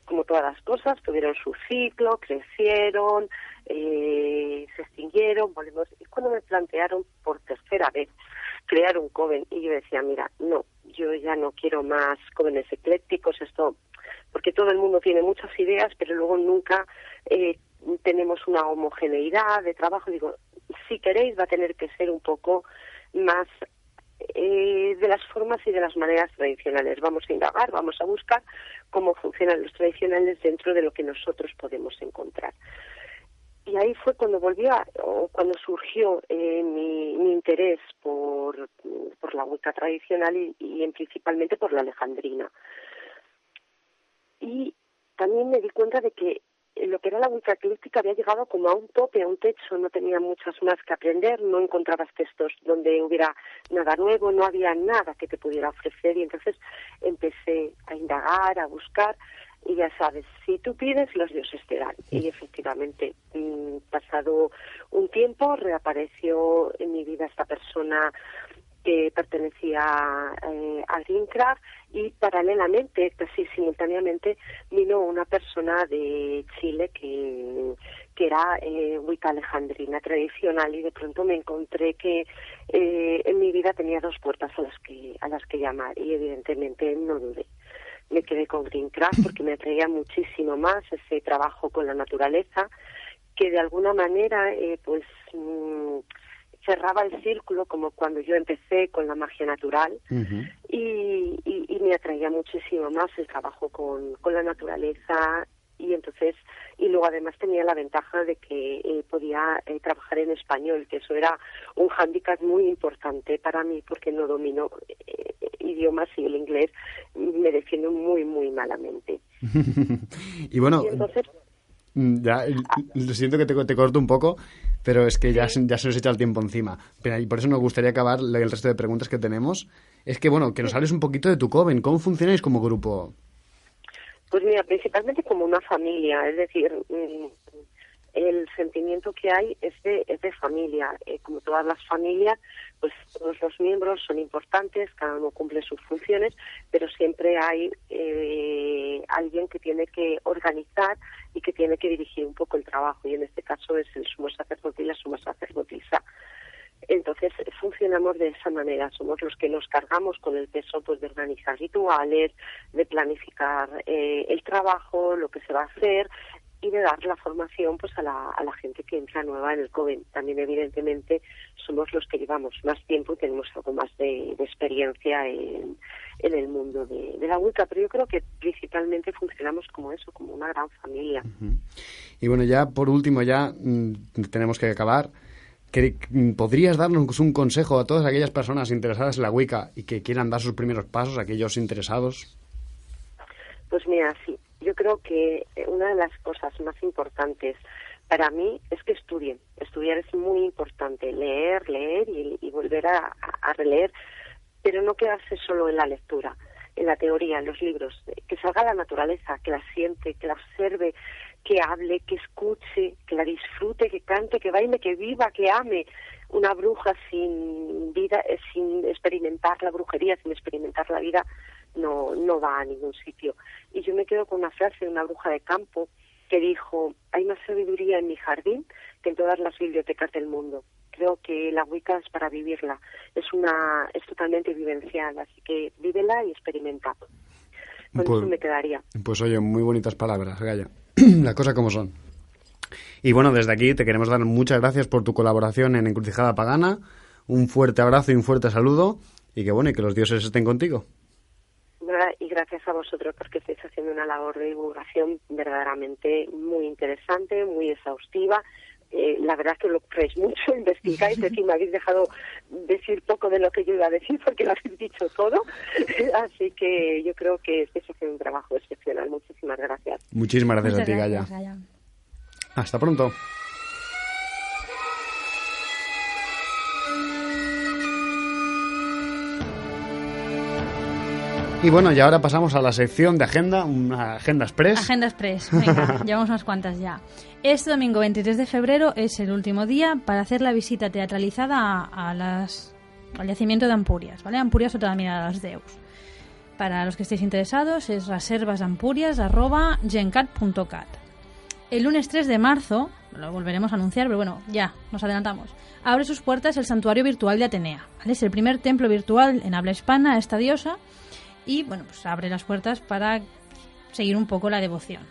como todas las cosas, tuvieron su ciclo, crecieron, se extinguieron, volvimos. Y cuando me plantearon por tercera vez crear un coven, y yo decía, mira, no, yo ya no quiero más jóvenes eclécticos, esto, porque todo el mundo tiene muchas ideas, pero luego nunca tenemos una homogeneidad de trabajo. Digo, si queréis va a tener que ser un poco más de las formas y de las maneras tradicionales. Vamos a indagar, vamos a buscar cómo funcionan los tradicionales dentro de lo que nosotros podemos encontrar. Y ahí fue cuando cuando surgió mi interés por la Wicca tradicional y principalmente por la alejandrina. Y también me di cuenta de que lo que era la Wicca ecléctica había llegado como a un tope, a un techo, no tenía muchas más que aprender, no encontrabas textos donde hubiera nada nuevo, no había nada que te pudiera ofrecer, y entonces empecé a indagar, a buscar, y ya sabes, si tú pides, los dioses te dan. Y efectivamente, pasado un tiempo, reapareció en mi vida esta persona que pertenecía a Greencraft, y paralelamente, casi simultáneamente, vino una persona de Chile que era Wicca alejandrina tradicional, y de pronto me encontré que en mi vida tenía 2 puertas a las que llamar, y evidentemente no dudé. Me quedé con Greencraft porque me atraía muchísimo más ese trabajo con la naturaleza, que de alguna manera pues cerraba el círculo, como cuando yo empecé con la magia natural, y me atraía muchísimo más el trabajo con la naturaleza, y entonces, y luego además tenía la ventaja de que podía trabajar en español, que eso era un hándicap muy importante para mí, porque no domino idiomas, y el inglés me defiendo muy, muy malamente. Y bueno, y entonces, ya lo siento que te corto un poco, pero es que ya se nos echa el tiempo encima. Pero, y por eso nos gustaría acabar el resto de preguntas que tenemos. Es que, bueno, que nos hables un poquito de tu coven. ¿Cómo funcionáis como grupo? Pues mira, principalmente como una familia, es decir, el sentimiento que hay es de familia. Como todas las familias, pues todos los miembros son importantes, cada uno cumple sus funciones, pero siempre hay alguien que tiene que organizar y que tiene que dirigir un poco el trabajo, y en este caso es el sumo sacerdote y la suma sacerdotisa. Entonces funcionamos de esa manera, somos los que nos cargamos con el peso pues de organizar rituales, de planificar el trabajo, lo que se va a hacer, y de dar la formación pues a la gente que entra nueva en el coven. También evidentemente somos los que llevamos más tiempo y tenemos algo más de experiencia en el mundo de la Wicca, pero yo creo que principalmente funcionamos como eso, como una gran familia. Y bueno, ya por último, ya tenemos que acabar. ¿Podrías darnos un consejo a todas aquellas personas interesadas en la Wicca y que quieran dar sus primeros pasos, aquellos interesados? Pues mira, sí. Yo creo que una de las cosas más importantes para mí es que estudien. Estudiar es muy importante. Leer y volver a releer, pero no quedarse solo en la lectura, en la teoría, en los libros. Que salga la naturaleza, que la siente, que la observe, que hable, que escuche, que la disfrute, que cante, que baile, que viva, que ame. Una bruja sin vida, sin experimentar la brujería, sin experimentar la vida, no va a ningún sitio. Y yo me quedo con una frase de una bruja de campo que dijo: hay más sabiduría en mi jardín que en todas las bibliotecas del mundo. Creo que la Wicca es para vivirla, es totalmente vivencial, así que vívela y experimenta. Con eso me quedaría. Pues oye, muy bonitas palabras, Gaia. Las cosas como son. Y bueno, desde aquí te queremos dar muchas gracias por tu colaboración en Encrucijada Pagana. Un fuerte abrazo y un fuerte saludo, y que bueno, y que los dioses estén contigo. Y gracias a vosotros, porque estáis haciendo una labor de divulgación verdaderamente muy interesante, muy exhaustiva, la verdad es que lo creéis mucho, investigáis, es decir, me habéis dejado decir poco de lo que yo iba a decir porque lo habéis dicho todo, así que yo creo que estáis haciendo un trabajo excepcional. Muchísimas gracias. Muchísimas gracias Muchas a ti, gracias, Gaia. Gaia. Hasta pronto. Y bueno, y ahora pasamos a la sección de agenda, una agenda express. Agenda Express, venga, llevamos unas cuantas ya. Este domingo 23 de febrero es el último día para hacer la visita teatralizada al yacimiento de Ampurias, ¿vale? Ampurias sota la mirada dels déus. Para los que estéis interesados es reservasampurias@gencat.cat. El lunes 3 de marzo, lo volveremos a anunciar, pero bueno, ya, nos adelantamos. Abre sus puertas el Santuario Virtual de Atenea, ¿vale? Es el primer templo virtual en habla hispana a esta diosa y, bueno, pues abre las puertas para seguir un poco la devoción.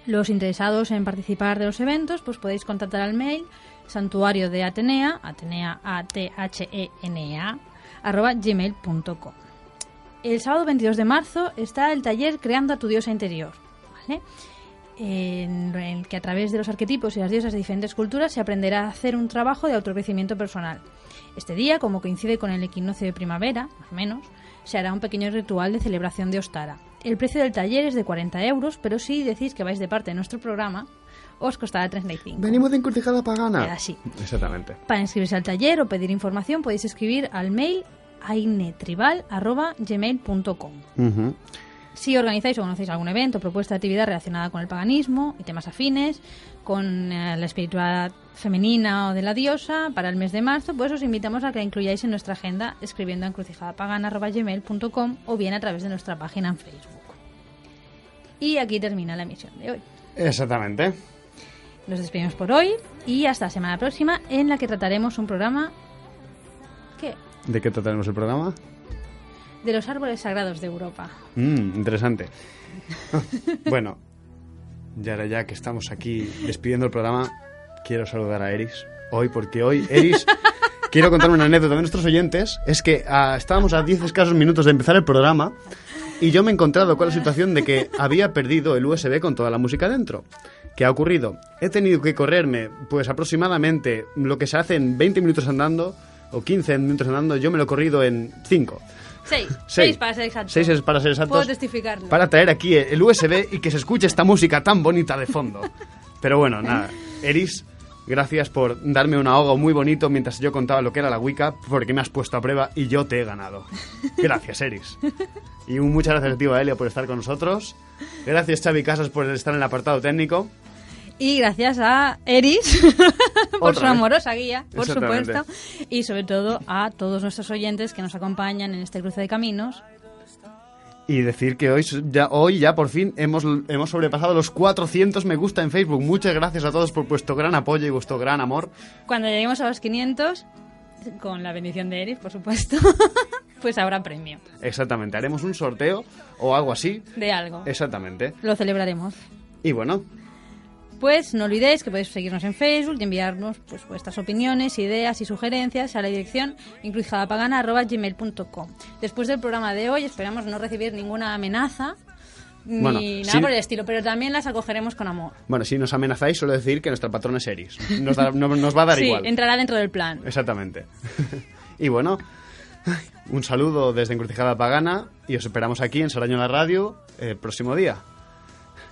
Los interesados en participar de los eventos, pues podéis contactar al mail santuario de Atenea, athena, @gmail.com. El sábado 22 de marzo está el taller Creando a tu diosa interior, ¿vale? En el que a través de los arquetipos y las diosas de diferentes culturas se aprenderá a hacer un trabajo de autocrecimiento personal. Este día, como coincide con el equinoccio de primavera, más o menos, se hará un pequeño ritual de celebración de Ostara. El precio del taller es de 40 euros, pero si decís que vais de parte de nuestro programa, os costará 35. Venimos de Encrucijada Pagana. Sí. Exactamente. Para inscribirse al taller o pedir información podéis escribir al mail ainetribal@gmail.com. Uh-huh. Si organizáis o conocéis algún evento o propuesta de actividad relacionada con el paganismo y temas afines, con la espiritualidad femenina o de la diosa, para el mes de marzo, pues os invitamos a que la incluyáis en nuestra agenda escribiendo a encrucijadapagana@gmail.com o bien a través de nuestra página en Facebook. Y aquí termina la emisión de hoy. Exactamente. Nos despedimos por hoy y hasta la semana próxima, en la que trataremos un programa... ¿Qué? ¿De qué trataremos el programa? De los árboles sagrados de Europa. Interesante. Bueno, y ahora ya que estamos aquí despidiendo el programa, quiero saludar a Eris. Porque hoy, Eris, quiero contar una anécdota de nuestros oyentes. Es que estábamos a 10 escasos minutos de empezar el programa y yo me he encontrado con la situación de que había perdido el USB con toda la música dentro. ¿Qué ha ocurrido? He tenido que correrme, pues aproximadamente lo que se hace en 20 minutos andando, o 15 minutos andando, yo me lo he corrido en 5. 6 para ser exactos. 6 es para ser exactos. Puedo testificarlo. Para traer aquí el USB y que se escuche esta música tan bonita de fondo. Pero bueno, nada. Eris, gracias por darme un ahogo muy bonito mientras yo contaba lo que era la Wicca, porque me has puesto a prueba y yo te he ganado. Gracias, Eris. Y muchas gracias a ti, Aelia, por estar con nosotros. Gracias, Xavi Casas, por estar en el apartado técnico. Y gracias a Eris por su amorosa guía, por supuesto. Y sobre todo a todos nuestros oyentes que nos acompañan en este cruce de caminos. Y decir que hoy ya por fin hemos sobrepasado los 400 me gusta en Facebook. Muchas gracias a todos por vuestro gran apoyo y vuestro gran amor. Cuando lleguemos a los 500, con la bendición de Eris, por supuesto, pues habrá premio. Exactamente, haremos un sorteo o algo así. De algo. Exactamente. Lo celebraremos. Y bueno... Pues no olvidéis que podéis seguirnos en Facebook y enviarnos pues vuestras opiniones, ideas y sugerencias a la dirección encrucijadapagana@gmail.com. Después del programa de hoy esperamos no recibir ninguna amenaza ni nada por el estilo, pero también las acogeremos con amor. Bueno, si nos amenazáis, suelo decir que nuestra patrona es Eris. Nos va a dar igual. Sí, entrará dentro del plan. Exactamente. Y bueno, un saludo desde Encrucijada Pagana y os esperamos aquí en Saraño la Radio el próximo día,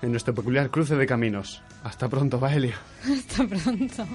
en nuestro peculiar cruce de caminos. Hasta pronto, Baelia. Hasta pronto.